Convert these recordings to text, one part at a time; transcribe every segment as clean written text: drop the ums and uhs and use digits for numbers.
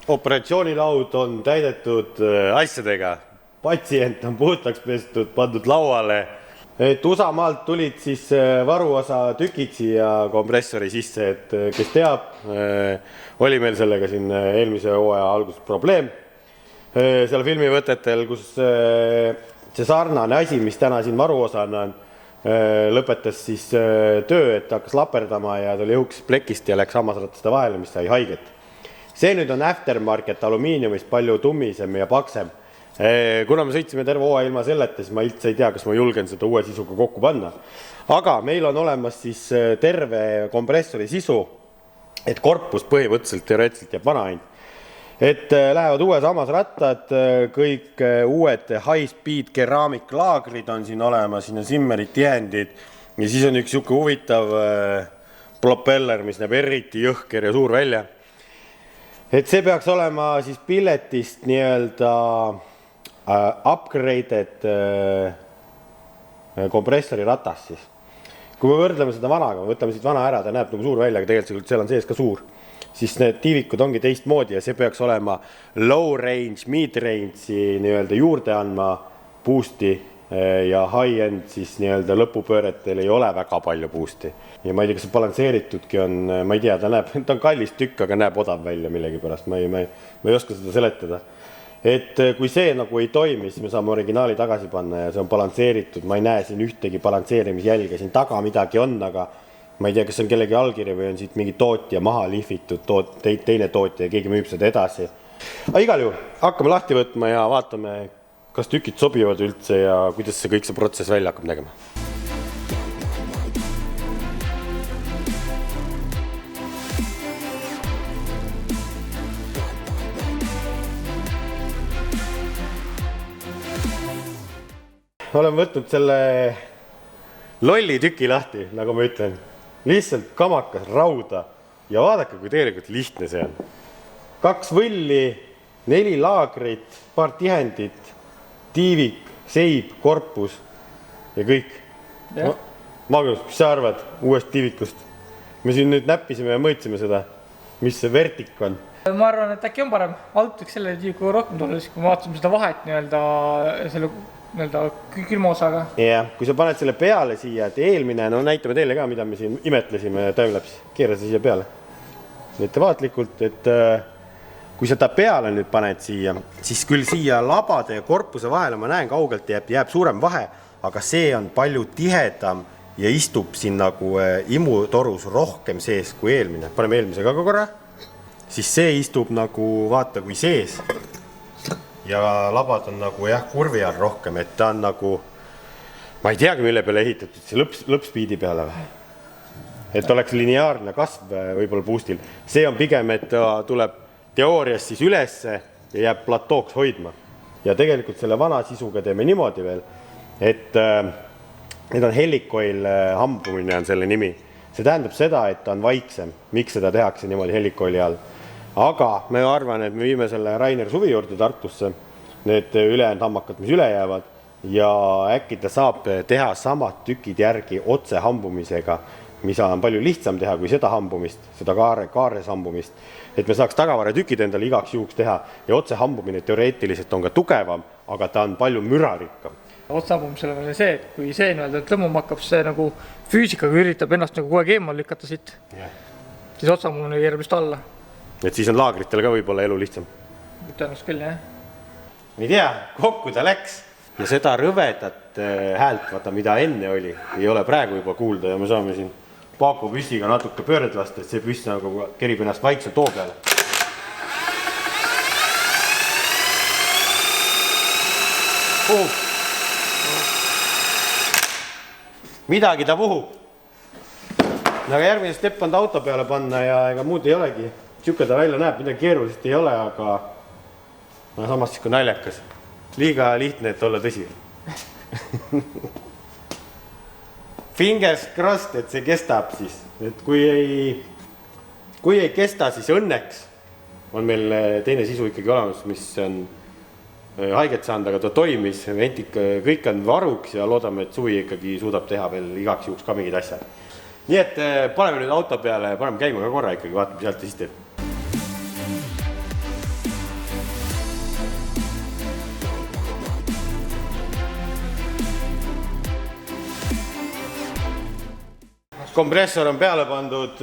Operatsioonilaud on täidetud asjadega. Patsient on puhtaks pestud, pandud lauale. Et USA-maalt tulid siis varuosa tükid siia kompressori sisse, et kes teab, oli meil sellega siin eelmise hooaja alguses probleem. Seal filmivõtetel, kus see sarnane asi, mis täna siin varuosana on, lõpetas siis töö, et hakkas laperdama ja tuli õhukes plekist ja läks hammasrataste vahele, mis sai haiget. See nüüd on aftermarket alumiiniumist palju tummisem ja paksem. Kuna me sõitsime terve hooaja ilma selleta, siis ma üldse ei tea, kas ma julgen seda uue sisuga kokku panna. Aga meil on olemas siis terve kompressori sisu, et korpus põhimõtteliselt teoreetiliselt jääb vana ainult. Et lähevad uued hammasrattad, kõik uued high-speed keraamiklaagrid on siin olemas, siin on Zimmerid tihendid ja siis on üks siuke huvitav propeller, mis näeb eriti jõhker ja suur välja. Et see peaks olema siis pilletist nii-öelda upgraded kompressori ratas siis. Kui me võrdleme seda vanaga, võtame siit vana ära, ta näeb nagu suur välja, aga tegelikult seal on sees ka suur. Siis need tiivikud ongi teist moodi ja see peaks olema low range, mid range'i nii-öelda juurde andma boost'i ja high end siis nii-öelda lõpupööretel ei ole väga palju boost'i. Ja ma ei tea, kas see balansseeritudki on, ma ei tea, ta on kallis tükk, aga näeb odav välja millegi pärast, ma ei oska seda seletada. Et kui see nagu ei toimi, siis me saame originaali tagasi panna ja see on balansseeritud, ma ei näe siin ühtegi balansseerimisjälge, siin taga midagi on, aga ma ei tea, kas on kellegi allkiri või on siit mingi tootja maha lihvitud, teine tootja ja keegi müüb seda edasi. Aga igal juhul hakkame lahti võtma ja vaatame, kas tükid sobivad üldse ja kuidas see kõik see protsess välja hakkab nägema. Olen võtnud selle lolli tüki lahti, nagu ma ütlen. Lihtsalt kamakas rauda ja vaadake, kui tegelikult lihtne see on. 2 võlli, 4 laagrit, paar tihendit, tiivik, seib, korpus ja kõik. No, Magnus, mis sa arvad uuest tiivikust? Me siin nüüd näppisime ja mõõtsime seda, mis see vertik on. Ma arvan, et äkki on parem. Alt võiks selle tiiviku rohkem tulla, kui me vaatasime seda vahet selle külmaosaga. Ja, kui sa paned selle peale siia, et eelmine, no näitame teile ka, mida me siin imetlesime timelapse, keera siia peale. Ettevaatlikult, et kui sa ta peale nüüd paned siia, siis küll siia labade ja korpuse vahele ma näen kaugelt jääb suurem vahe, aga see on palju tihedam ja istub siin nagu imutorus rohkem sees kui eelmine. Paneme eelmise ka korra, siis see istub nagu vaata kui sees. Ja labad on nagu kurvi all rohkem, et ta on nagu, ma ei teagi, mille peale ehitatud, see lõppspiidi peale või. Et oleks lineaarne kasv võib-olla boostil. See on pigem, et ta tuleb teoorias siis ülesse ja jääb platooks hoidma. Ja tegelikult selle vana sisuga teeme niimoodi veel, et need on helikoil hambumine on selle nimi. See tähendab seda, et ta on vaiksem, miks seda tehakse niimoodi helikoili all. Aga me arvan, et me viime selle Rainer Suvi juurde Tartusse, need ülejäänud hammakad, mis üle jäävad ja äkki ta saab teha samad tükid järgi otse hambumisega, mis on palju lihtsam teha kui seda hambumist, seda kaares hambumist, et me saaks tagavara tükid endale igaks juhuks teha ja otse hambumine teoreetiliselt on ka tugevam, aga ta on palju mürarikkam. Otse hambumisel on see, et kui see tõmmuma hakkab, see nagu füüsikaga üritab ennast nagu kogu aeg eemal lükata siit, siis otse hambumine keerab just alla. Et siis on laagritel ka võib-olla elu lihtsam. Tõenäoliselt küll, jah. Ei tea, kokku ta läks. Ja seda rõvedat häält, vaata, mida enne oli, ei ole praegu juba kuulda ja me saame siin Paako püssiga natuke pööred lasta, et see püss nagu kerib ennast vaikselt too peale. Midagi ta puhub. Aga järgmine step on ta auto peale panna ja ega muud ei olegi. Siuke ta välja näeb, midagi keerulist ei ole, aga samas siis kui naljakas. Liiga lihtne, et olla tõsi. Fingers crossed, et see kestab siis. Et kui ei kesta, siis õnneks on meil teine sisu ikkagi olemas, mis on haiget saanud, aga ta toimis. Kõik on varuks ja loodame, et Suvi ikkagi suudab teha veel igaks juhuks ka mingid asjad. Nii et paneme nüüd auto peale, paneme käima ka korra ikkagi, vaatame sealt ja siis teeb. kompressor on peale pandud,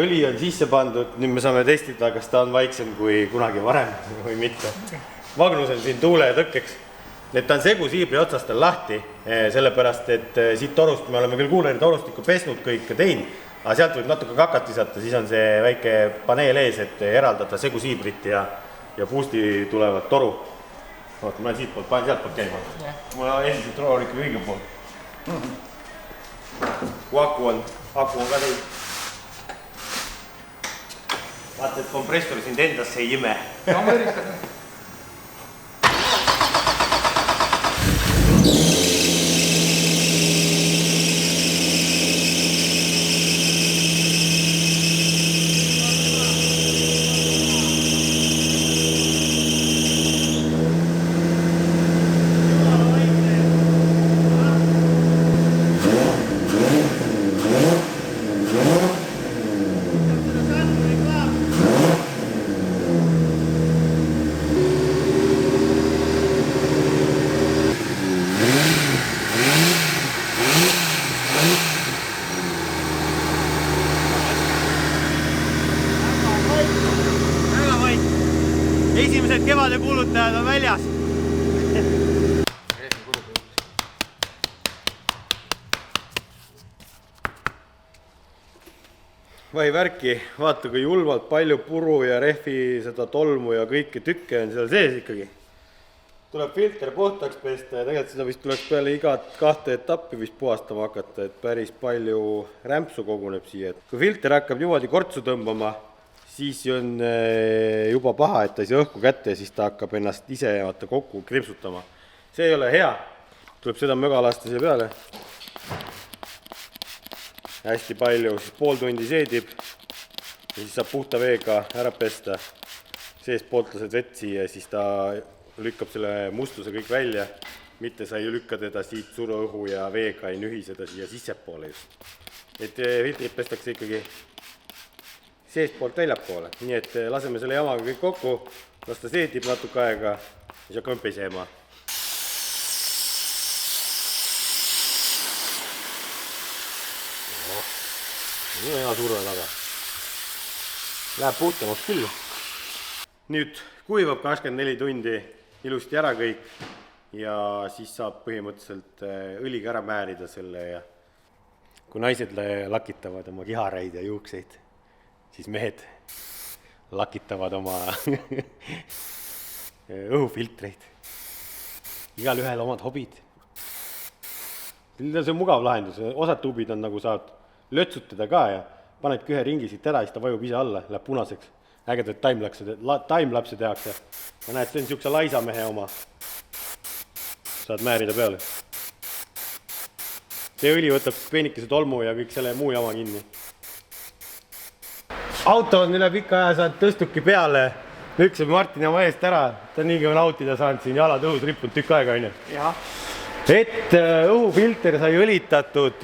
õli on sisse pandud, nüüd me saame testida, kas ta on vaiksem kui kunagi varem või mitte. Magnus on siin tuule tõkkeks, et ta on segusiibri otsast on lahti, sellepärast et siit torust me oleme küll kuuleri torustikku pesnud kõike teinud, aga sealt võib natuke kakat visata, siis on see väike paneel ees, et eraldada segusiibrit ja boosti tulevad toru. Oot, ma olen siit poolt, panen sealt poolt käima. Mul on esiselt rool ikka kõige poolt. Kui aku on ka teil. Vaata, et kompressor sind endasse ei ime. Ja ma üritan. Esimesed kevade kuulutajad on väljas. Vai värki, vaata kui julmalt palju puru ja rehvi seda tolmu ja kõiki tükke on seal sees ikkagi. Tuleb filter puhtaks pesta ja tegelikult seda vist tuleks peale igat 2 etappi vist puhastama hakata, et päris palju rämpsu koguneb siia. Kui filter hakkab niimoodi kortsu tõmbama, siis on juba paha, et ta ei saa õhku kätte ja siis ta hakkab ennast ise kokku krimpsutama. See ei ole hea. Tuleb seda möga lasta siia peale. Hästi palju, siis pool tundi seedib ja siis saab puhta veega ära pesta. Seest pooltlased vett siia ja siis ta lükkab selle mustuse kõik välja. Mitte sa ei lükka teda siit suru õhu ja veega ei nühi seda siia sissepoole just. Et filtrit pestakse ikkagi seest poolt väljapoole, nii et laseme selle jamaga kõik kokku, las ta seedib natuke aega ja siis hakkame pesema. Nii on hea surve taga. Läheb puhtamaks küll. Nüüd kuivab 24 tundi ilusti ära kõik ja siis saab põhimõtteliselt õliga ära määrida selle ja kui naised lakitavad oma kihareid ja juukseid, siis mehed lakitavad oma õhufiltreid. Igal ühel omad hobid. See on mugav lahendus. Osad tubid on nagu saad lötsutada ka ja panedki ühe ringi siit ära ja siis ta vajub ise alla, läheb punaseks. Ägedad timelapse tehakse. Ja näed, see on niisuguse laisa mehe oma. Saad määrida peale. See õli võtab peenikese tolmu ja kõik selle muu jama kinni. Auto on üle pika aja saanud tõstuki peale, lüksab Martin oma eest ära, ta on nii kõva nautida saanud siin jalad õhus rippunud tükk aega. Et õhufilter sai õlitatud,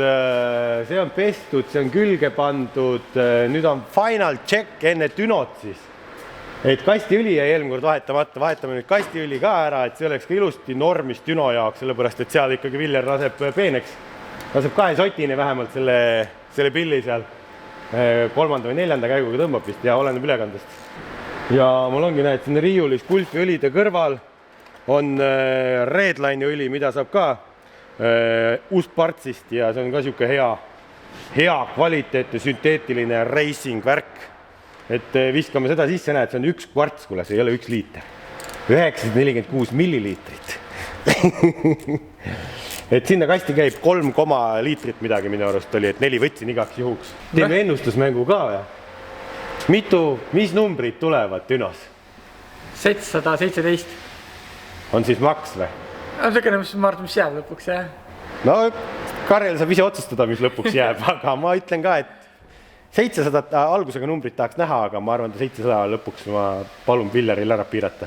see on pestud, see on külge pandud, nüüd on final check enne tünot siis. Et kastiõli jäi eelmine kord vahetamata, vahetame nüüd kastiõli ka ära, et see oleks ka ilusti normis tüno jaoks, sellepärast et seal ikkagi Viller laseb peeneks, laseb 2 sotini vähemalt selle pilli seal. 3. või 4. käiguga tõmbab vist ja oleneb ülekandest. Ja mul ongi näed, siin riiulis kulfiõlide kõrval on Redline'i õli, mida saab ka Ustpartsist ja see on ka siuke hea kvaliteetne sünteetiline racing värk. Et viskame seda sisse, näed, see on 1 kvarts, kuule, see ei ole 1 liiter. 946 milliliitrit. Et sinna kasti käib 3 liitrit midagi minu arust oli, et 4 võtsin igaks juhuks. Teeme ennustusmängu ka või? Mis numbrid tulevad tünos? 717. On siis maks või? On selline, ma arvan, mis jääb lõpuks, jah? No, Karel saab ise otsustada, mis lõpuks jääb, aga ma ütlen ka, et 700 algusega numbrit tahaks näha, aga ma arvan, et 700 lõpuks ma palun Villeril ära piirata.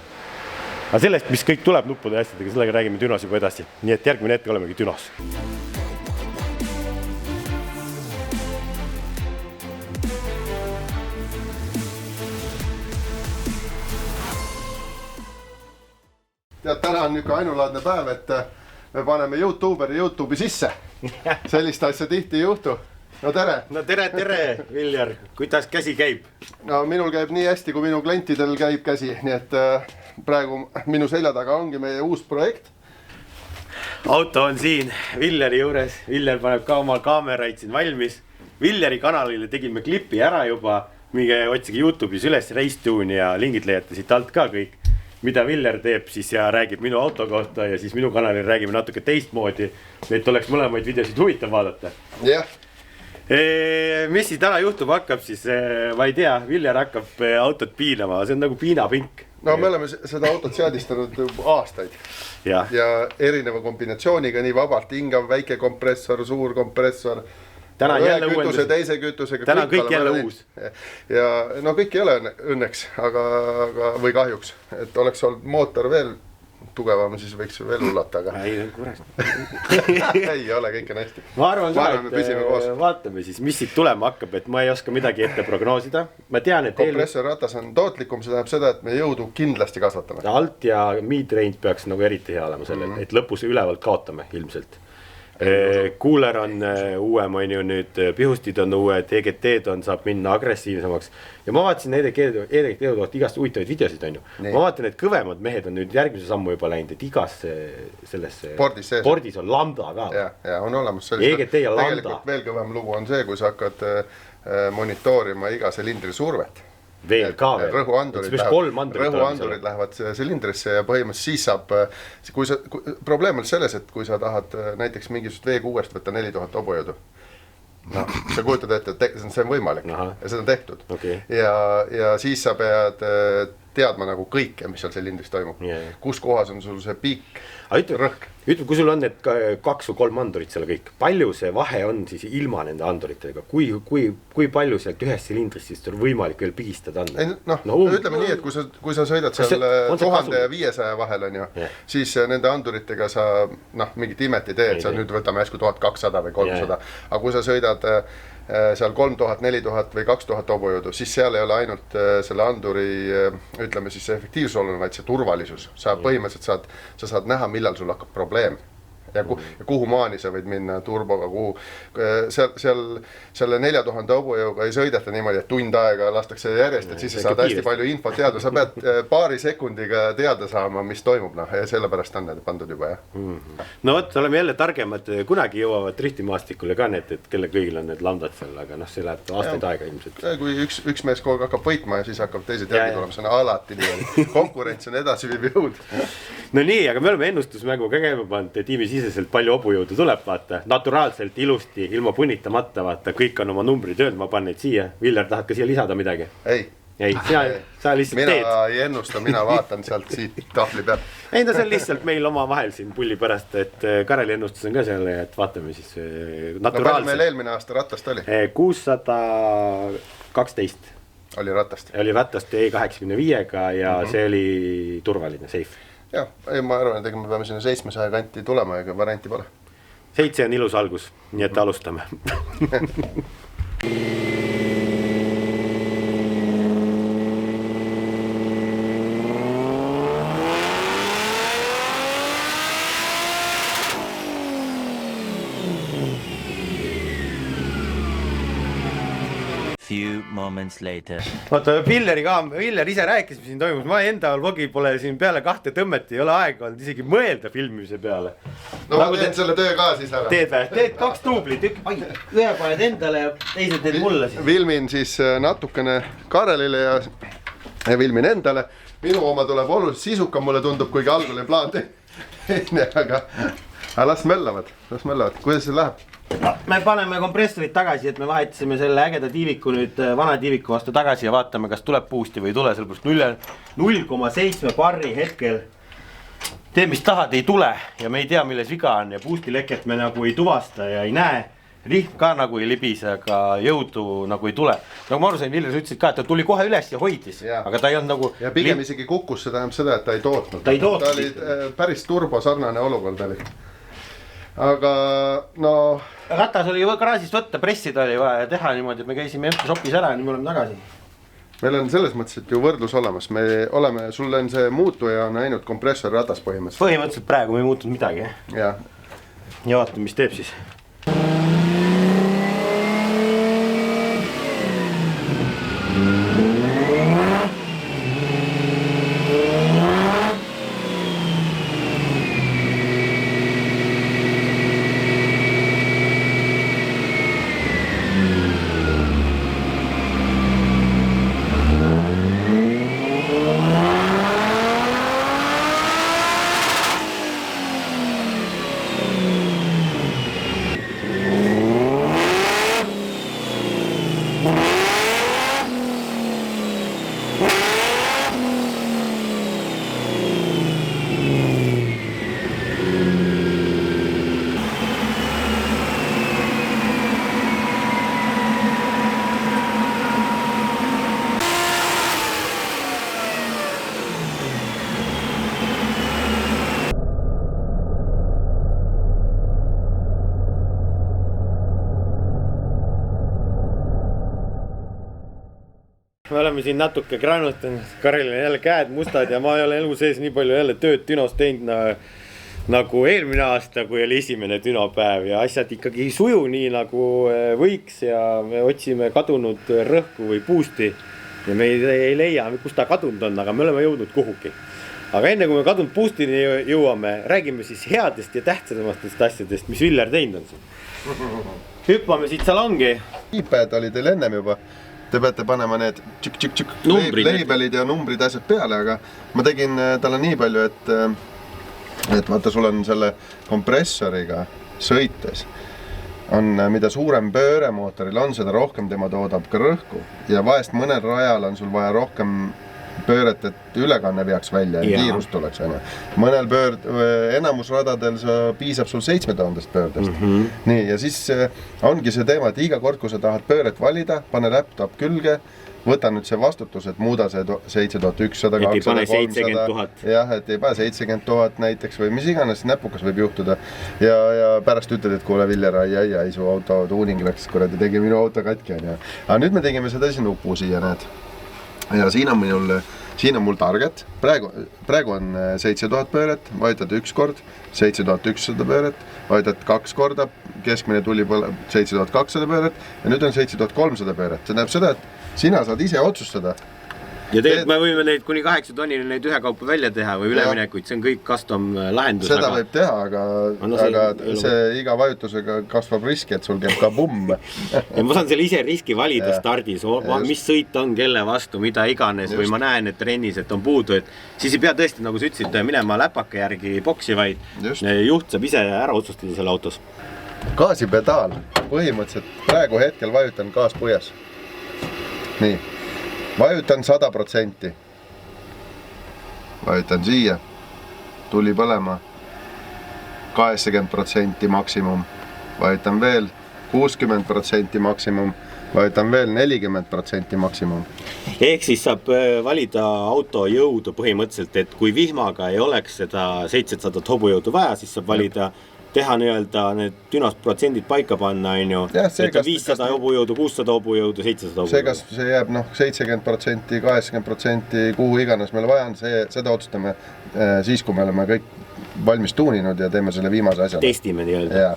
Aga sellest, mis kõik tuleb nuppude ja asjadega, sellega räägime tünos juba edasi. Nii et järgmine hetk olemegi tünos. Tead, täna on niisugune ainulaadne päev, et me paneme YouTuberi YouTube'i sisse. Sellist asja tihti ei juhtu. no tere! no tere, Viljar, kuidas käsi käib? No minul käib nii hästi, kui minu klientidel käib käsi, nii et praegu minu selja taga ongi meie uus projekt. Auto on siin Viljari juures, Viljar paneb ka oma kaameraid siin valmis. Viljari kanalile tegime klipi ära juba, minge otsige YouTube'is üles Racetune ja lingid leiate siit alt ka kõik, mida Viljar teeb siis ja räägib minu auto kohta ja siis minu kanalil räägime natuke teistmoodi, et oleks mõlemaid videosid huvitav vaadata. Jah. Mis siin täna juhtub hakkab siis, ma ei tea, Viljar hakkab autot piinama, see on nagu piinapink. No me oleme seda autot seadistanud aastaid ja erineva kombinatsiooniga, nii vabalt hingav, väike kompressor, suur kompressor. Täna jälle kütuse, teise kütusega. Täna kõik jälle uus. Ja no kõik ei ole õnneks, või kahjuks, et oleks olnud mootor veel tugevam, siis võiks veel hullata, aga ei ole, kõik on hästi. Ma arvan ka, et vaatame siis, mis siit tulema hakkab, et ma ei oska midagi ette prognoosida. Ma tean, et kompressorratas on tootlikum, see tähendab seda, et me jõudu kindlasti kasvatame. Alt ja mid-range peaks nagu eriti hea olema sellel, et lõpus ülevalt kaotame ilmselt. Kuuler on uuem, on ju nüüd, pihustid on uued, EGT-d on, saab minna agressiivsemaks. Ja ma vaatasin EGT-d igast huvitavaid videosid, on ju. Ma vaatan, et kõvemad mehed on nüüd järgmise sammu juba läinud, et igas sellesse Bordis on lambda ka. Ja on olemas EGT ja lambda. Tegelikult veel kõvem lugu on see, kui sa hakkad monitoorima iga silindri survet. Veel ka veel. Rõhuandurid lähevad silindrisse ja põhimõtteliselt siis saab, probleem on selles, et kui sa tahad näiteks mingisugust V6-st võtta 4000 hobujõudu, no, sa kujutad ette, et see on võimalik ja seda on tehtud. Ja siis sa pead teadma nagu kõike, mis seal silindris toimub. Kus kohas on sul see piik, rõhk. Ütleme, kui sul on need 2 või 3 andurit seal kõik, palju see vahe on siis ilma nende anduritega? Kui palju sealt ühest silindrist siis on võimalik veel pigistada anda? Ütleme nii, et kui sa sõidad seal 1500 vahel, on ju, siis nende anduritega sa mingit imet ei tee, et sa nüüd võtame äsku 1200 või 300. Aga kui sa sõidad seal 3000, 4000 või 2000 hobujõudu, siis seal ei ole ainult selle anduri, ütleme siis see efektiivsus oluline, vaid see turvalisus. Sa põhimõtteliselt saad näha, millal sul hakkab probleem ja kuhu maani sa võid minna turboga, kuhu selle 4000 hobujõuga ei sõideta niimoodi, et tund aega lastakse järjest, et siis sa saad hästi palju infot teada. Sa pead paari sekundiga teada saama, mis toimub, ja sellepärast on need pandud juba. No võt, oleme jälle targemad, kunagi jõuavad driftimaastikule ka need, et kelle kõigil on need lambdad seal, aga see läheb aastaid aega ilmselt. Kui üks mees kogu hakkab võitma ja siis hakkab teised järgi tulema, see on alati nii. Konkurents on edasiviiv jõud. No nii, aga me oleme ennustusmängu ka käima pannud, tiimi siseselt palju hobujõudu tuleb, vaata, naturaalselt, ilusti, ilma põnitamata, vaata, kõik on oma numbrid öelnud, ma panen neid siia. Viljar, tahad ka siia lisada midagi? Ei, sa lihtsalt teed. Mina ei ennusta, mina vaatan sealt siit tahvli pealt. Ei, no see on lihtsalt meil oma vahel siin pulli pärast, et Kareli ennustus on ka seal, et vaatame siis naturaalselt. Palju meil eelmine aasta ratast oli? 612. Oli ratast? Oli ratast E85-ga ja see oli turvaline, safe. Jah, ma arvan, et me peame sinna 700 kanti tulema, ega varianti pole. 7 on ilus algus, nii et alustame. Few moments later. Vaata, Viljar ise rääkis, mis siin toimus. Ma enda vlogi pole siin peale 2 tõmmet, ei ole aega olnud isegi mõelda filmimise peale. No ma teen selle töö ka siis ära. Teed 2 duublit, ühe paned endale ja teised teed mulle siis. Vilmin siis natukene Karelile ja Vilmin endale. Minu oma tuleb oluliselt sisukam, mulle tundub, kuigi algul ei plaan teine, aga las möllavad. Kuidas see läheb? Me paneme kompressorid tagasi, et me vahetasime selle ägeda tiiviku nüüd vana tiiviku vastu tagasi ja vaatame, kas tuleb boosti või ei tule, sellepärast 0,7 barri hetkel. Tee, mis tahad, ei tule ja me ei tea, milles viga on ja boosti leket me nagu ei tuvasta ja ei näe. Rihm ka nagu ei libise, aga jõudu nagu ei tule. Nagu ma aru sain, Viljar, sa ütlesid ka, et ta tuli kohe üles ja hoidis, aga ta ei olnud nagu... Ja pigem isegi kukkus, see tähendab seda, et ta ei tootnud. Ta oli päris turbo sarnane olukord oli. Aga no... Ratas oli ju garaažist võtta, pressida oli vaja teha niimoodi, et me käisime MP-shopis ära ja nüüd me oleme tagasi. Meil on selles mõttes, et ju võrdlus olemas. Me oleme, sul on see muutuja näinud kompressor ratas põhimõtteliselt. Põhimõtteliselt praegu me ei muutunud midagi. Ja vaatame, mis teeb siis. oleme siin natuke granutanud, Karelil on jälle käed mustad ja ma ei ole elu sees nii palju jälle tööd dünos teinud nagu eelmine aasta, kui oli esimene dünopäev ja asjad ikkagi ei suju nii nagu võiks ja me otsime kadunud rõhku või boost'i ja me ei leia, kus ta kadunud on, aga me oleme jõudnud kuhugi. Aga enne kui me kadunud boost'ini jõuame, räägime siis headest ja tähtsamatest asjadest, mis Viljar teinud on siin. Hüppame siit salongi. iPad oli teil ennem juba. Te peate panema need labelid ja numbrid asjad peale, aga ma tegin talle nii palju, et vaata, sul on selle kompressoriga sõites on, mida suurem pööre mootoril on, seda rohkem tema toodab ka rõhku ja vahest mõnel rajal on sul vaja rohkem pööret, et ülekanne veaks välja ja kiirust tuleks. Mõnel enamus radadel piisab sul 7000 pöördest. Nii, ja siis ongi see teema, et iga kord, kui sa tahad pööret valida, pane laptop külge, võta nüüd see vastutus, et muuda see 7100, 200, 300. Jah, et ei pane 70 000 näiteks või mis iganes näpukas võib juhtuda. Ja pärast ütled, et kuule Viljar, ai, su auto tuuning läks, kuradi tegi minu auto katki. Aga nüüd me tegime seda nupu siia, näed. Ja siin on mul target, praegu on 7000 pööret, vajutad üks kord, 7100 pööret, vajutad kaks korda, keskmine tuli 7200 pööret ja nüüd on 7300 pööret. See näeb seda, et sina saad ise otsustada. Ja tegelikult me võime neid kuni 8 tonnini neid ühe kaupa välja teha või üleminekuid, see on kõik custom lahendus. Seda võib teha, aga see iga vajutusega kasvab riski, et sul käib ka bumm. Ja ma saan selle ise riski valida stardis, mis sõit on, kelle vastu, mida iganes või ma näen, et trennis, et on puudu, et siis ei pea tõesti, nagu sa ütlesid, minema läpaka järgi boksi, vaid juht saab ise ära otsustada selle autos. Gaasipedaal, põhimõtteliselt praegu hetkel vajutan gaas põhjas. Nii. Vajutan 100%. Vajutan siia. Tuli põlema. 80% maksimum. Vajutan veel 60% maksimum. Vajutan veel 40% maksimum. Ehk siis saab valida auto jõudu põhimõtteliselt, et kui vihmaga ei oleks seda 700 hobujõudu vaja, siis saab valida teha nii-öelda need dünost protsendid paika panna, et 500 hobujõudu, 600 hobujõudu, 700 hobujõudu. See, kas see jääb 70%, 80%, kuhu iganes meil vaja on, seda otsustame siis, kui me oleme kõik valmis tuuninud ja teeme selle viimase asja. Testime nii-öelda.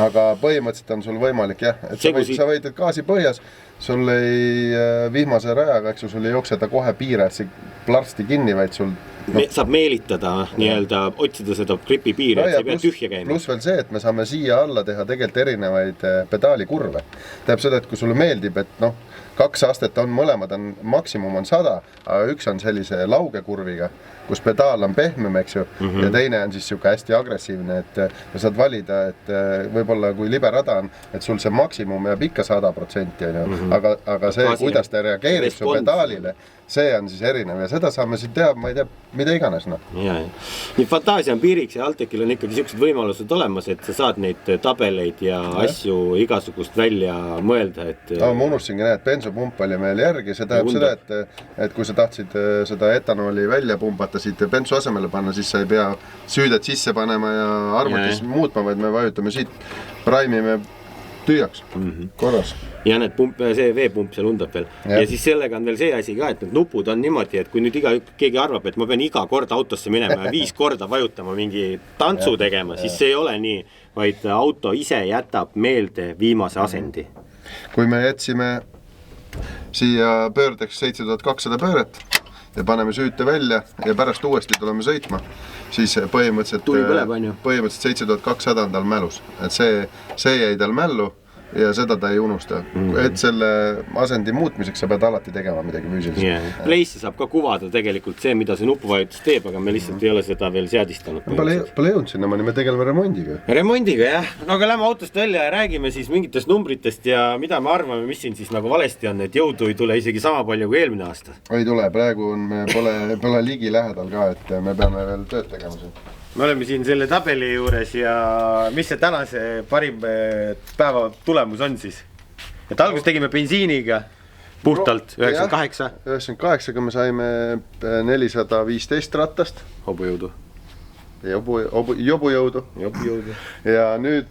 Aga põhimõtteliselt on sul võimalik, et sa võitad gaasi põhjas, sul ei vihmase rajaga, eks sul ei jookse ta kohe piirasi plarsti kinni, vaid sul saab meelitada, nii-öelda otsida seda gripi piiri, et see ei pea tühja käima. Pluss veel see, et me saame siia alla teha tegelikult erinevaid pedaalikurve. Tähendab seda, et kui sulle meeldib, et 2 astet on mõlemad, maksimum on 100, aga üks on sellise lauge kurviga, kus pedaal on pehmem, eks ju, ja teine on siis siuke hästi agressiivne, et saad valida, et võib-olla kui libe rada on, et sul see maksimum jääb ikka 100%, aga see, kuidas ta reageerib su pedaalile, see on siis erinev ja seda saame siin teha, ma ei tea, mida iganes. Nii fantaasia on piiriks ja Altekil on ikkagi sellised võimalused olemas, et sa saad neid tabeleid ja asju igasugust välja mõelda. Ma unustasingi, et bensopump oli meil järgi, see tähendab seda, et kui sa tahtsid seda etanooli välja pumbata siit bensu asemele panna, siis sa ei pea süüdet sisse panema ja arvutis muutma, vaid me vajutame siit, praimime tüüjaks, korras. Ja see veepump seal undab veel. Ja siis sellega on veel see asi ka, et need nupud on niimoodi, et kui nüüd keegi arvab, et ma pean iga kord autosse minema ja 5 korda vajutama mingi tantsu tegema, siis see ei ole nii, vaid auto ise jätab meelde viimase asendi. Kui me jätsime siia pöördeks 7200 pööret ja paneme süüte välja ja pärast uuesti tuleme sõitma, siis põhimõtteliselt 7200 on tal mälus. Et see jäi tal mällu ja seda ta ei unusta. Et selle asendi muutmiseks sa pead alati tegema midagi füüsilist. Place'i saab ka kuvada tegelikult see, mida see nupuvajutus teeb, aga me lihtsalt ei ole seda veel seadistanud. Pole jõudnud sinna, me tegeleme remondiga. Remondiga, jah. No aga lähme autost välja ja räägime siis mingitest numbritest ja mida me arvame, mis siin siis nagu valesti on, et jõudu ei tule isegi sama palju kui eelmine aasta. Ei tule, praegu pole ligi lähedal ka, et me peame veel tööd tegema siin. Me oleme siin selle tabeli juures ja mis see tänase parim päeva tulemus on siis? Et alguses tegime bensiiniga puhtalt 98. 98-ga me saime 415 rattast. Hobujõudu. Jobujõudu. Ja nüüd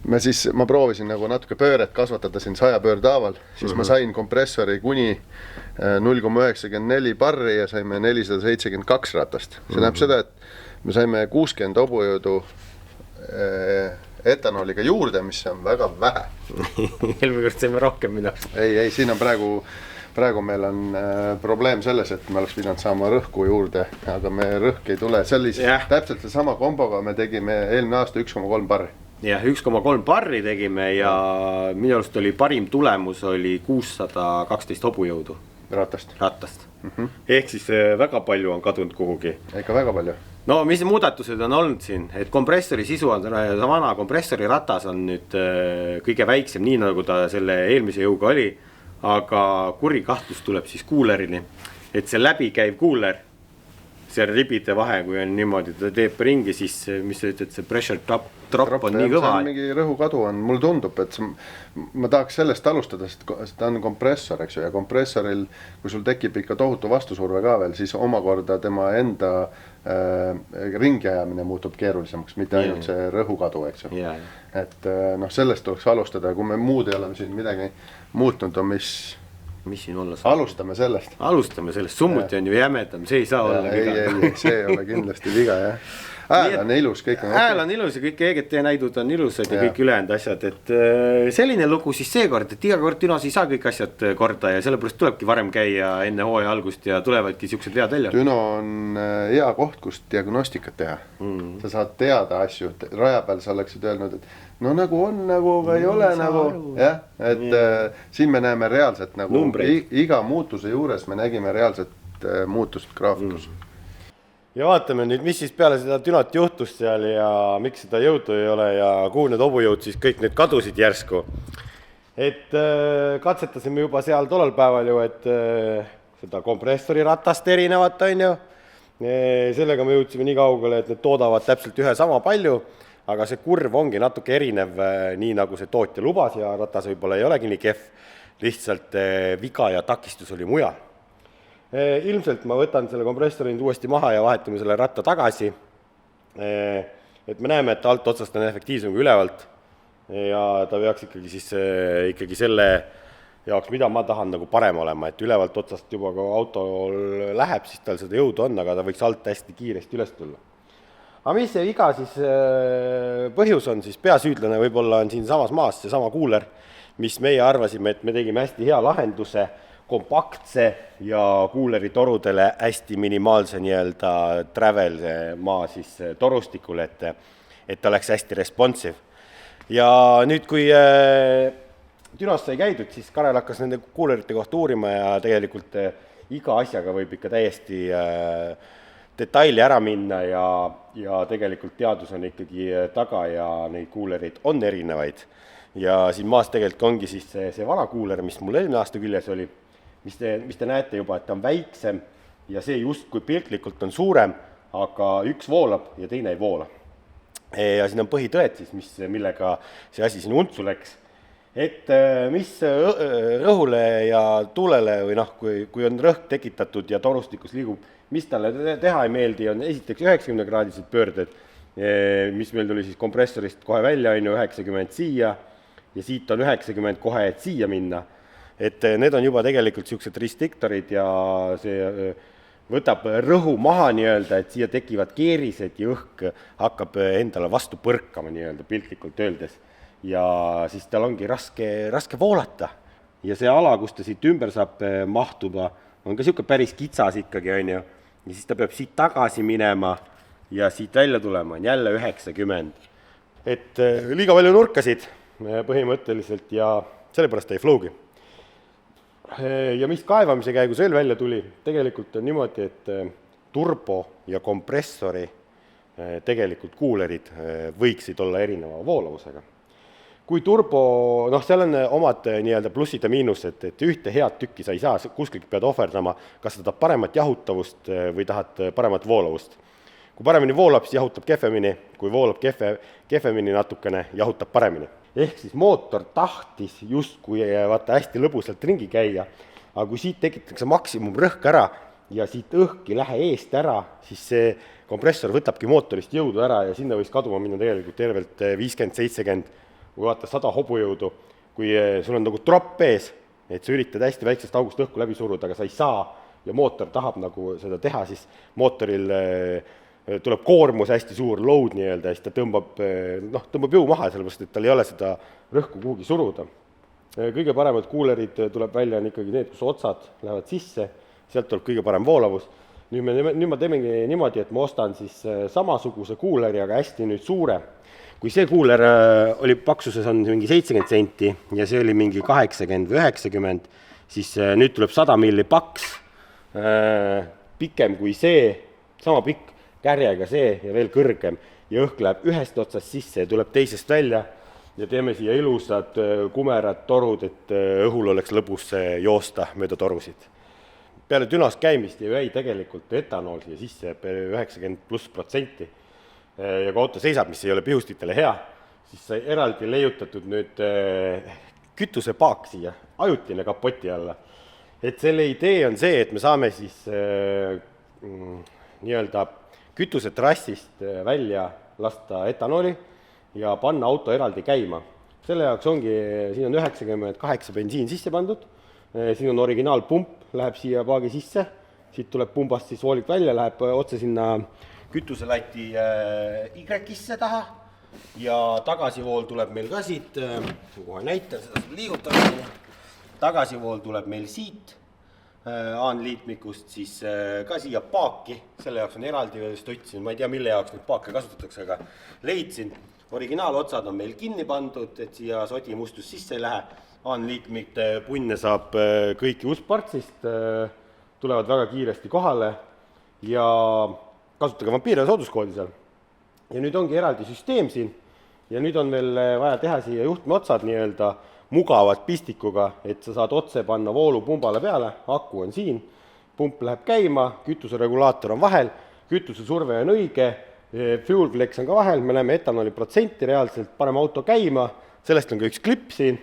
ma proovisin nagu natuke pööret kasvatada siin 100 pöördaaval, siis ma sain kompressori kuni 0,94 barri ja saime 472 ratast. See näeb seda, et me saime 60 hobujõudu etanooliga juurde, mis on väga vähe. Eelmine kord saime rohkem minu arust. Ei, siin on praegu meil on probleem selles, et me oleks pidanud saama rõhku juurde, aga me rõhk ei tule. Täpselt see sama komboga me tegime eelmine aasta 1,3 barri. Jah, 1,3 barri tegime ja minu arust oli parim tulemus oli 612 hobujõudu. Ratast. Ehk siis väga palju on kadunud kuhugi. Ikka väga palju. No mis muudatused on olnud siin, et kompressori sisu on vana kompressori ratas on nüüd kõige väiksem, nii nagu ta selle eelmise jõuga oli, aga kuri kahtlus tuleb siis kuulerini, et see läbikäiv kuuler, see ribide vahe, kui on niimoodi, ta teeb ringi, siis mis sa ütled, see pressure drop on nii kõva. See on mingi rõhukadu on, mulle tundub, et ma tahaks sellest alustada, sest ta on kompressor, eks ju, ja kompressoril, kui sul tekib ikka tohutu vastusurve ka veel, siis omakorda tema enda ringi ajamine muutub keerulisemaks, mitte ainult see rõhukadu, eks ju. Et sellest tuleks alustada, kui me muud ei oleme siin midagi muutnud, on mis siin olla saab? Alustame sellest, summuti on ju jämedam, see ei saa olla viga. Ei, see ei ole kindlasti viga, jah. Ääl on ilus, kõik on ääl on ilus ja kõik EGT näidud on ilusad ja kõik ülejäänud asjad, et selline lugu siis seekord, et iga kord Dünos ei saa kõik asjad korda ja sellepärast tulebki varem käia enne hooaja algust ja tulevadki siuksed vead välja. Düno on hea koht, kus diagnostikat teha. Sa saad teada asju, raja peal sa oleksid öelnud, et no nagu on, nagu ei ole nagu, jah, et siin me näeme reaalselt nagu iga muutuse juures me nägime reaalset muutust graafikus. Ja vaatame nüüd, mis siis peale seda Dünot juhtus seal ja miks seda jõudu ei ole ja kuhu need hobujõud siis kõik need kadusid järsku. Et katsetasime juba seal tollal päeval ju, et seda kompressori ratast erinevat on ju. Sellega me jõudsime nii kaugele, et need toodavad täpselt ühe sama palju, aga see kurv ongi natuke erinev, nii nagu see tootja lubas ja ratas võib-olla ei olegi nii kehv, lihtsalt viga ja takistus oli mujal. Ilmselt ma võtan selle kompressori nüüd uuesti maha ja vahetame selle ratta tagasi, et me näeme, et alt otsast on efektiivsem kui ülevalt ja ta peaks ikkagi selle jaoks, mida ma tahan nagu parem olema, et ülevalt otsast juba kui autol läheb, siis tal seda jõudu on, aga ta võiks alt hästi kiiresti üles tulla. Aga mis see viga siis põhjus on, siis peasüüdlane võib-olla on siin samas maas see sama kuuler, mis meie arvasime, et me tegime hästi hea lahenduse, kompaktse ja kuuleri torudele hästi minimaalse nii-öelda travel maa siis torustikule, et ta oleks hästi responsive. Ja nüüd, kui Dünos sai käidud, siis Karel hakkas nende kuulerite kohta uurima ja tegelikult iga asjaga võib ikka täiesti detaili ära minna ja tegelikult teadus on ikkagi taga ja neid kuulereid on erinevaid. Ja siin maas tegelikult ongi siis see vana kuuler, mis mul eelmine aasta küljes oli, mis te näete juba, et ta on väiksem ja see just kui piltlikult on suurem, aga üks voolab ja teine ei voola. Ja siin on põhitõed siis, millega see asi siin untsu läks. Et mis rõhule ja tuulele või kui on rõhk tekitatud ja torustikus liigub, mis talle teha ei meeldi, on esiteks 90-kraadised pöörded, mis meil tuli siis kompressorist kohe välja, on ju 90 siia ja siit on 90 kohe, et siia minna. Et need on juba tegelikult siuksed restriktorid ja see võtab rõhu maha nii-öelda, et siia tekivad keerised ja õhk hakkab endale vastu põrkama nii-öelda piltlikult öeldes. Ja siis tal ongi raske voolata. Ja see ala, kus ta siit ümber saab mahtuba, on ka siuke päris kitsas ikkagi, on ju. Ja siis ta peab siit tagasi minema ja siit välja tulema on jälle 90. Et liiga palju nurkasid põhimõtteliselt ja sellepärast ei flowgi. Ja mis kaevamise käigus veel välja tuli, tegelikult on niimoodi, et turbo ja kompressori tegelikult kuulerid võiksid olla erineva voolavusega. Kui turbo, seal on omad nii-öelda plussid ja miinused, et ühte head tükki sa ei saa, kuskilt pead ohverdama, kas sa tahad paremat jahutavust või tahad paremat voolavust. Kui paremini voolab, siis jahutab kehvemini, kui voolab kehvemini natukene, jahutab paremini. Ehk siis mootor tahtis justkui hästi lõbusalt ringi käia, aga kui siit tekitatakse maksimum rõhk ära ja siit õhki lähe eest ära, siis see kompressor võtabki mootorist jõudu ära ja sinna võiks kaduma minna tegelikult tervelt 50-70 kui vaata 100 hobujõudu, kui sul on nagu tropp ees, et sa üritad hästi väiksest august õhku läbi suruda, aga sa ei saa ja mootor tahab nagu seda teha, siis mootoril tuleb koormus hästi suur, load nii-öelda, ja siis ta tõmbab jõu maha, sellepärast, et tal ei ole seda rõhku kuhugi suruda. Kõige paremad kuulerid tuleb välja on ikkagi need, kus otsad lähevad sisse, sealt tuleb kõige parem voolavus. Nüüd ma teemegi niimoodi, et ma ostan siis samasuguse kuuleri, aga hästi nüüd suure. Kui see kuuler oli paksuses on mingi 70 senti ja see oli mingi 80 või 90, siis nüüd tuleb 100 milli paks, pikem kui see, sama pikk kärjega see ja veel kõrgem ja õhk läheb ühest otsast sisse ja tuleb teisest välja ja teeme siia ilusad kumerad torud, et õhul oleks lõbus joosta mööda torusid. Peale dünost käimist jäi tegelikult etanool siia sisse 90+%. Ja kui auto seisab, mis ei ole pihustitele hea, siis sai eraldi leiutatud nüüd kütusepaak siia, ajutine kapoti alla. Et selle idee on see, et me saame siis nii-öelda kütusetrassist välja lasta etanooli ja panna auto eraldi käima. Selle jaoks ongi, siin on 98 bensiin sisse pandud, siin on originaalpump, läheb siia paagi sisse, siit tuleb pumbast siis voolik välja, läheb otse sinna kütuselati Y-isse taha ja tagasivool tuleb meil ka siit, kohe näitan, seda saab liigutada, tagasivool tuleb meil siit, A-liitmikust siis ka siia paaki, selle jaoks on eraldi veel stotsin, ma ei tea, mille jaoks neid paake kasutatakse, aga leidsin. Originaalotsad on meil kinni pandud, et siia sodi mustus sisse ei lähe. A-liitmikte punne saab kõiki uspartsist, tulevad väga kiiresti kohale ja kasutage vampiire sooduskoodi seal. Ja nüüd ongi eraldi süsteem siin ja nüüd on veel vaja teha siia juhtme otsad nii-öelda mugavad pistikuga, et sa saad otse panna voolu pumbale peale, aku on siin, pump läheb käima, kütuseregulaator on vahel, kütusesurve on õige, fuel flex on ka vahel, me näeme etanooli protsenti reaalselt, paneme auto käima, sellest on ka üks klipp siin.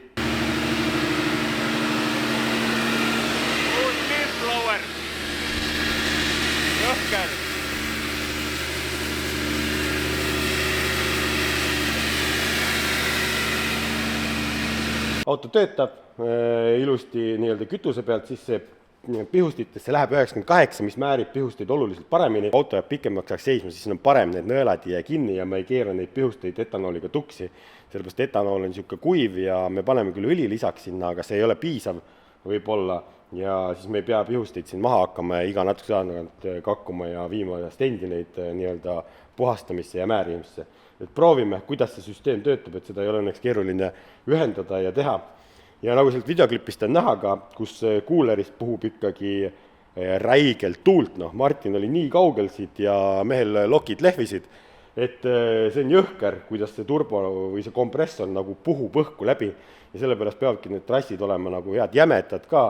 Auto töötab ilusti nii-öelda kütuse pealt, siis see pihustitesse läheb 98, mis määrib pihusteid oluliselt paremini. Auto jääb pikemaks ajaks seisma, siis on parem, need nõelad ei jää kinni ja me ei keera neid pihusteid etanooliga tuksi. Sellepärast etanool on niisugune kuiv ja me paneme küll õli lisaks sinna, aga see ei ole piisav võib-olla ja siis me ei pea pihusteid siin maha hakkama ja iga natuke saanud kakkuma ja viima stendi neid nii-öelda puhastamisse ja määrimisse. Et proovime, kuidas see süsteem töötab, et seda ei ole õnneks keeruline ühendada ja teha. Ja nagu sealt videoklipist on näha ka, kus kuulerist puhub ikkagi räigelt tuult, Martin oli nii kaugel siit ja mehel lokid lehvisid, et see on jõhker, kuidas see turbo või see kompressor nagu puhub õhku läbi ja sellepärast peavadki need trassid olema nagu head jämetad ka.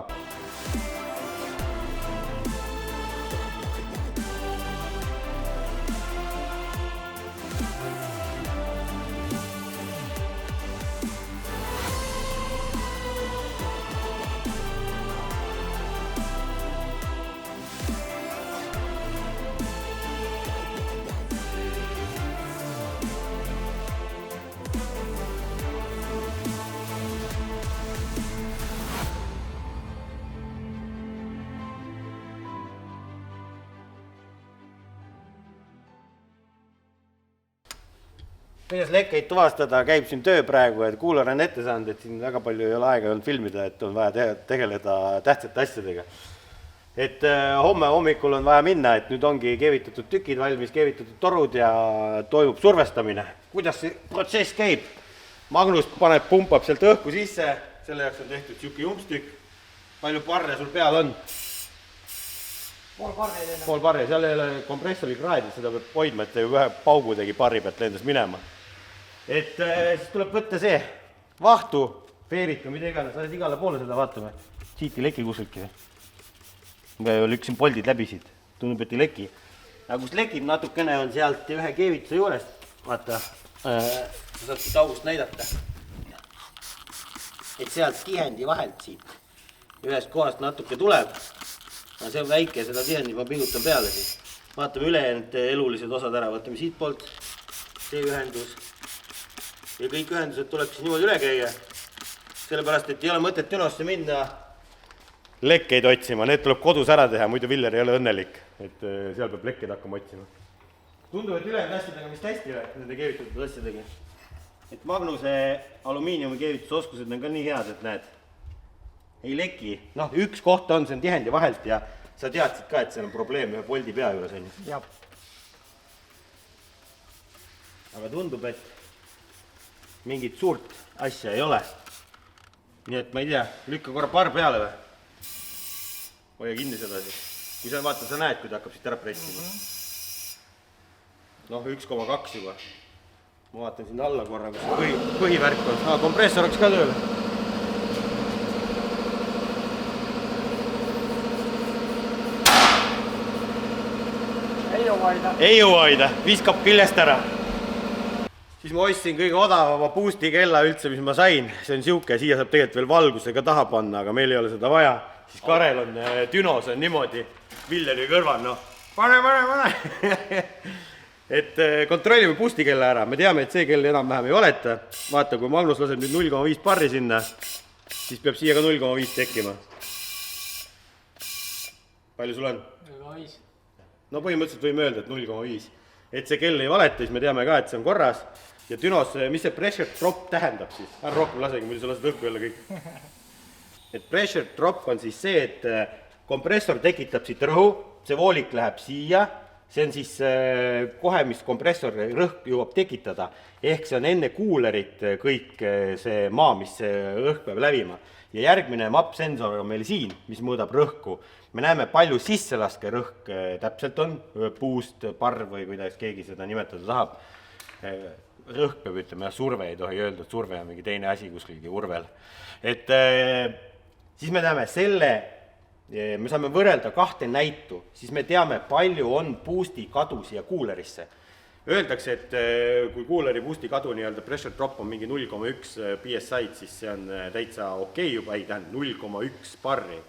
Kuidas lekkeid tuvastada, käib siin töö praegu, et kuuler on ette saanud, et siin väga palju ei ole aega olnud filmida, et on vaja tegeleda tähtsate asjadega. Et homme hommikul on vaja minna, et nüüd ongi keevitatud tükid valmis, keevitatud torud ja toimub survestamine. Kuidas see protsess käib? Magnus pumpab sealt õhku sisse, selle jaoks on tehtud siuke jumpstükk. Palju parre sul peal on? Pool parre, seal ei ole kompressori kraadi, seda peab hoidma, et ühe paugu tegi parri pealt lendas minema. Et siis tuleb võtta see vahtu, feerit või mida iganes, sa igale poole seda vaatame. Siit ei leki kusultki. Ma lüksin poldid läbi siit, tundub, et ei leki. Aga kus lekib natukene on sealt ühe keevituse juurest, vaata, sa saad siit august näidata. Et sealt tihendi vahelt siit, ühest kohast natuke tuleb. See on väike, seda tihendit ma pingutan peale siis. Vaatame ülejäänud elulised osad ära, vaatame siit poolt, see ühendus, ja kõik ühendused tuleb siis niimoodi üle käia. Sellepärast, et ei ole mõtet dünosse minna lekkeid otsima, need tuleb kodus ära teha, muidu Villeri ei ole õnnelik, et seal peab lekkeid hakkama otsima. Tundub, et ülejäänud asjadega vist hästi läheb nende keevitatud asjadega. Et Magnuse alumiiniumi keevitusoskused on ka nii head, et näed, ei leki. Noh, üks koht on, see on tihendi vahelt ja sa teadsid ka, et seal on probleem ühe poldi pea juures on. Jah. Aga tundub, et mingit suurt asja ei ole. Nii et ma ei tea, lükka korra paar peale või? Hoia kinni seda siis. Kui sa vaata, sa näed, kui ta hakkab siit ära pressima. Noh, 1,2 juba. Ma vaatan siin alla korra, kus põhivärk on. Kompressor oleks ka tööle. Ei jõua hoida, viskab küljest ära. Siis ma ostsin kõige odavama boosti kella üldse, mis ma sain. See on siuke, siia saab tegelikult veel valgusega taha panna, aga meil ei ole seda vaja. Siis Karel on, dünos on niimoodi, Villeri kõrval, noh, pane. Et kontrollime boosti kella ära. Me teame, et see kell enam-vähem ei valeta. Vaata, kui Magnus laseb nüüd 0,5 barri sinna, siis peab siia ka 0,5 tekkima. Palju sul on? 0,5. No põhimõtteliselt võime öelda, et 0,5. Et see kell ei valeta, siis me teame ka, et see on korras. Ja dünos, mis see pressure drop tähendab siis? Ära rohkem lasegi, muidu sa lased õhku jälle kõik. Et pressure drop on siis see, et kompressor tekitab siit rõhu, see voolik läheb siia, see on siis kohe, mis kompressori rõhk jõuab tekitada. Ehk see on enne kuulerit kõik see maa, mis see rõhk peab lävima. Ja järgmine MAP-sensor on meil siin, mis mõõdab rõhku. Me näeme, palju sisselaske rõhk täpselt on, puust, parv või kuidas keegi seda nimetada tahab. Rõhk peab ütlema, surve ei tohi öelda, et surve on mingi teine asi kuskilgi urvel. Et siis me näeme selle, me saame võrrelda kahte näitu, siis me teame, palju on puusti kadu siia kuulerisse. Öeldakse, et kui kuuleri puusti kadu nii-öelda pressure drop on mingi 0,1 PSI, siis see on täitsa okei juba, ei tähendab 0,1 barri.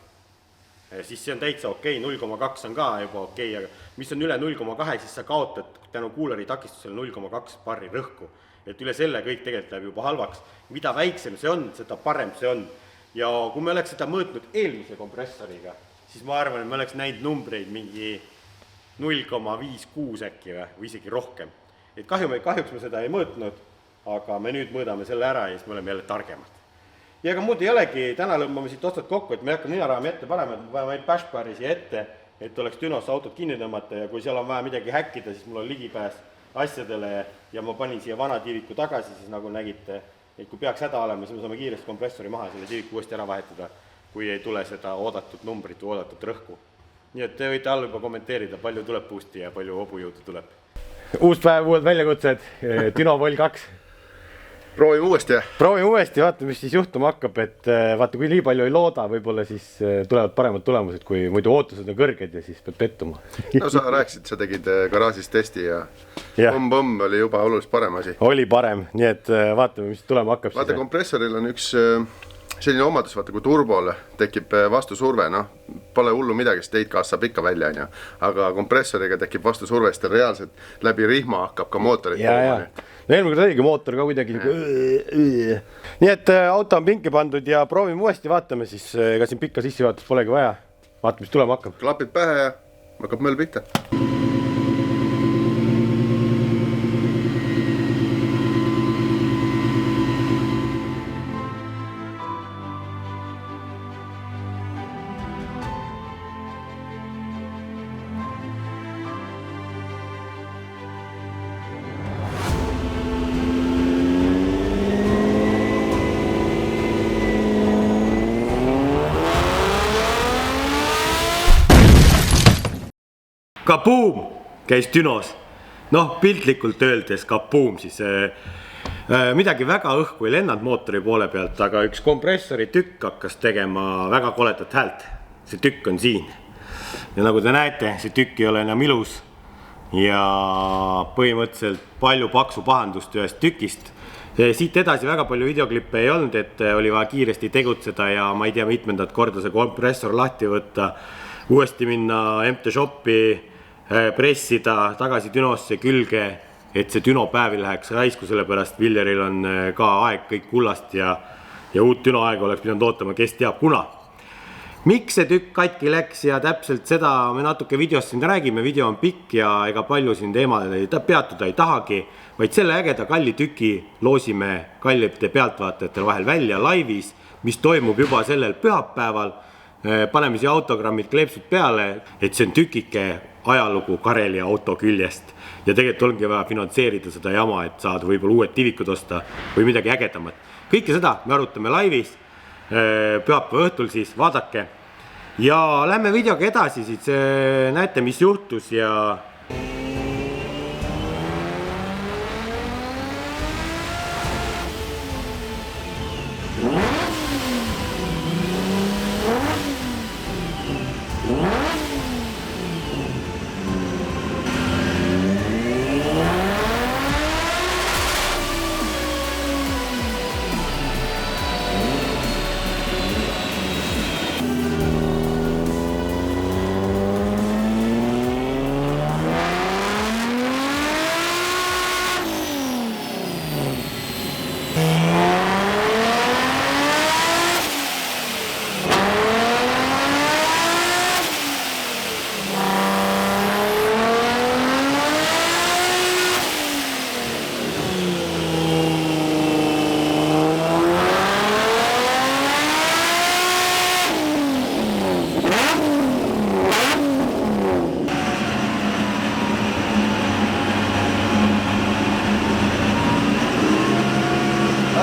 Siis see on täitsa okei, 0,2 on ka juba okei, aga mis on üle 0,2, siis sa kaotad tänu kuuleri takistusele 0,2 barri rõhku. Et üle selle kõik tegelikult läheb juba halvaks. Mida väiksem see on, seda parem see on. Ja kui me oleks seda mõõtnud eelmise kompressoriga, siis ma arvan, et me oleks näinud numbreid mingi 0,56 äkki või isegi rohkem. Et kahjuks me seda ei mõõtnud, aga me nüüd mõõdame selle ära ja siis me oleme jälle targemad. Ja ega muud ei olegi, täna lõmbame siit otsad kokku, et me hakkame ninaraami ette panema, et me paneme ainult bashbari siia ette, et oleks dünos autot kinni tõmmata ja kui seal on vaja midagi häkkida, siis mul on ligipääs asjadele ja ma panin siia vana tiiviku tagasi, siis nagu nägite, et kui peaks häda olema, siis me saame kiiresti kompressori maha selle tiiviku uuesti ära vahetada, kui ei tule seda oodatud numbrit või oodatud rõhku. Nii et te võite alla juba kommenteerida, palju tuleb boosti ja palju hobujõudu tuleb. Uus päev, uued väljakutsed, Düno Vol 2. Proovime uuesti. Proovime uuesti, vaatame, mis siis juhtuma hakkab, et vaata, kui nii palju ei looda, võib-olla siis tulevad paremad tulemused, kui muidu ootused on kõrged ja siis pead pettuma. No sa rääkisid, sa tegid garaažis testi ja põmm oli juba oluliselt parem asi. Oli parem, nii et vaatame, mis tulema hakkab. Vaata, kompressoril on üks selline omadus, vaata, kui turbole tekib vastusurve, noh, pole hullu midagi, sest heitgaas saab ikka välja, on ju. Aga kompressoriga tekib vastusurve, sest reaalselt läbi rihma hakkab ka mootorit tooma. No eelmine kord oligi mootor ka kuidagi nii et auto on pinki pandud ja proovime uuesti, vaatame siis, ega siin pikka sissivaatus polegi vaja. Vaatame, mis tulema hakkab. Klapid pähe ja hakkab möll pihta. Kaboom käis dünos. Noh, piltlikult öeldes kaboom siis. Midagi väga õhku ei lennanud mootori poole pealt, aga üks kompressori tükk hakkas tegema väga koledat häält. See tükk on siin. Ja nagu te näete, see tükk ei ole enam ilus. Ja põhimõtteliselt palju paksu pahandust ühest tükist. Siit edasi väga palju videoklippe ei olnud, et oli vaja kiiresti tegutseda ja ma ei tea mitmendat korda see kompressor lahti võtta. Uuesti minna MT Shopi, pressida tagasi dünosse külge et see dünopäev läheks raisku, sellepärast Villeril on ka aeg kõik kullast ja uut dünoaega oleks pidanud ootama, kes teab kuna. Miks see tükk katki läks ja täpselt seda me natuke videost siin räägime, video on pikk ja ega palju siin teemadele peatuda ei tahagi, vaid selle ägeda kalli tüki loosime kallite pealtvaatajatele vahel välja laivis, mis toimub juba sellel pühapäeval. Paneme siia autogrammid kleepsud peale, et see on tükike ajalugu Karelia auto küljest ja tegelikult ongi vaja finantseerida seda jama, et saada võib-olla uued tivikud osta või midagi ägedamat. Kõike seda me arutame laivis, pühapäeva õhtul siis, vaadake ja lähme videoga edasi, siis näete, mis juhtus ja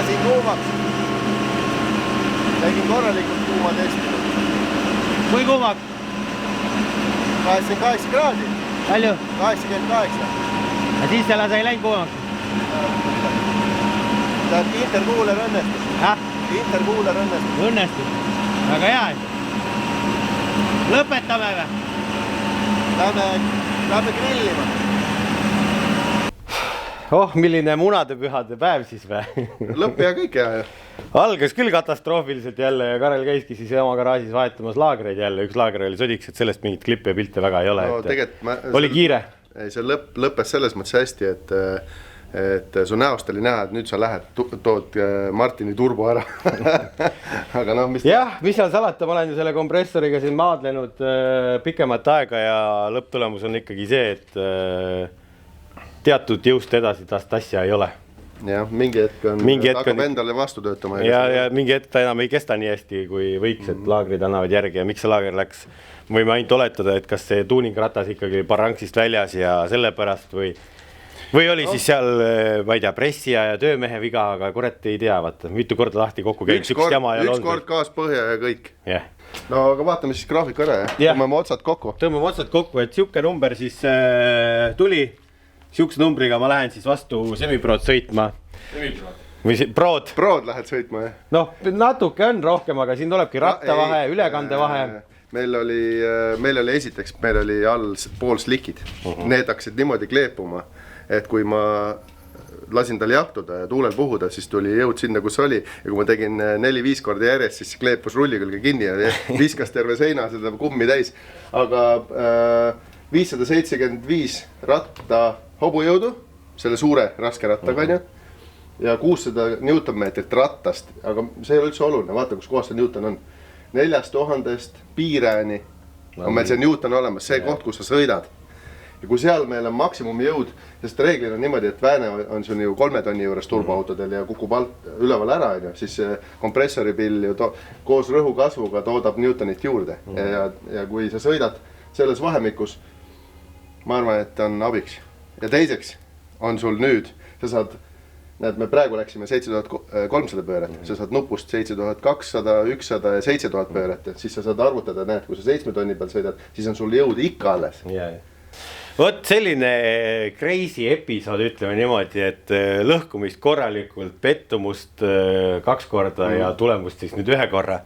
lasin kuumaks. Tegin korralikult kuuma testi. Kui kuumaks? 88 kraadi. Palju? 88. Ja siis selle sai läinud kuumaks? Intercooler õnnestus. Intercooler õnnestus. Õnnestus. Väga hea. Lõpetame või? Lähme grillima. Oh, milline munadepühade päev siis või? Lõpp ja kõik hea. Algas küll katastroofiliselt jälle ja Karel käiski siis oma garaažis vaetamas laagreid jälle. Üks laager oli sodiks, et sellest mingit klippe ja pilte väga ei ole. No, oli kiire? Ei, see lõppes selles mõttes hästi, et su näost oli näha, et nüüd sa lähed, tood Martini turbo ära. Aga noh, mis... Jah, mis seal salata, ma olen ju selle kompressoriga siin maadlenud pikemat aega ja lõpptulemus on ikkagi see, et teatud jõust edasi tast asja ei ole. Jah, mingi hetk hakkab endale vastu töötama. Ja mingi hetk ta enam ei kesta nii hästi, kui võiks, et laagrid annavad järgi ja miks see laager läks. Võime ainult oletada, et kas see tuuningratas ikkagi paranksist väljas ja sellepärast või oli siis seal, ma ei tea, pressija ja töömehe viga, aga kurat ei tea, vaata, mitu korda lahti kokku käib. Üks kord gaas põhja ja kõik. Yeah. No aga vaatame siis graafiku ära ja tõmbame otsad kokku. Tõmbame otsad kokku, et siuke number siis tuli. Siukse numbriga ma lähen siis vastu semiprood sõitma. Semiprood? Prood lähed sõitma, jah? Noh, natuke on rohkem, aga siin tulebki rattavahe, ülekande vahe. Meil oli esiteks, meil oli all pool slikid. Need hakkasid niimoodi kleepuma, et kui ma lasin tal jahtuda ja tuulel puhuda, siis tuli jõud sinna, kus oli. Ja kui ma tegin 4-5 korda järjest, siis kleepus rulli külge kinni ja viskas terve seina seda kummi täis. Aga 575 ratta hobujõudu, selle suure raske rattaga on ju, ja 600 newtonmeetrit rattast, aga see ei ole üldse oluline, vaata kus kohas see newton on. 4000 piirääni on meil see newton olemas, see koht, kus sa sõidad. Ja kui seal meil on maksimumjõud, sest reeglil on niimoodi, et vääne on sul ju 3 tonni juures turboautodel ja kukub alt üleval ära, siis kompressoripill ju koos rõhu kasvuga toodab newtonit juurde. Ja kui sa sõidad selles vahemikus, ma arvan, et on abiks. Ja teiseks on sul nüüd, sa saad, näed, me praegu läksime 7300 pööret, sa saad nupust 7200, 100 ja 7000 pööret, siis sa saad arvutada, näed, kui sa 7 tonni peal sõidad, siis on sul jõud ikka alles. Vot selline crazy episood, ütleme niimoodi, et lõhkumist korralikult, pettumust 2 korda ja tulemust siis nüüd 1 korra.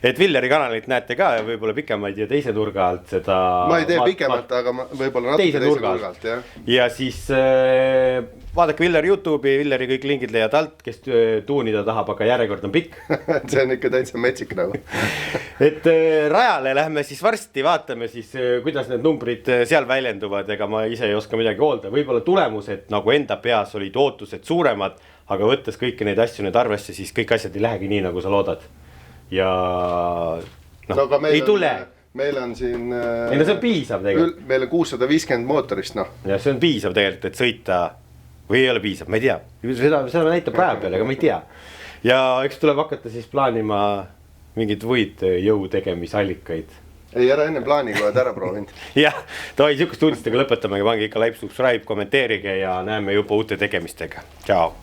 et Villeri kanalit näete ka ja võib-olla pikemaid ja teise nurga alt seda. Ma ei tee pikemalt, aga võib-olla natuke teise nurga alt, jah. Ja siis vaadake Villeri YouTube'i, Villeri kõik lingid leiad alt, kes tuunida tahab, aga järjekord on pikk. See on ikka täitsa metsik nagu. Et rajale lähme siis varsti, vaatame siis, kuidas need numbrid seal väljenduvad, ega ma ise ei oska midagi hoolda. Võib-olla tulemused nagu enda peas olid ootused suuremad, aga võttes kõiki neid asju nüüd arvesse, siis kõik asjad ei lähegi nii, nagu sa loodad. Ja no, ei tule. Meil on siin... Ei, no see on piisav tegelikult. Meil on 650 mootorist, noh. Ja see on piisav tegelikult, et sõita või ei ole piisav, ma ei tea. Seda näitab päev peale, aga ma ei tea. Ja eks tuleb hakata siis plaanima mingid võid jõu tegemisallikaid. Ei, ära enne plaani, kui oled ära proovinud. Jah, tohi sihukest uudistega lõpetamegi, pange ikka like, subscribe, kommenteerige ja näeme juba uute tegemistega. Ciao!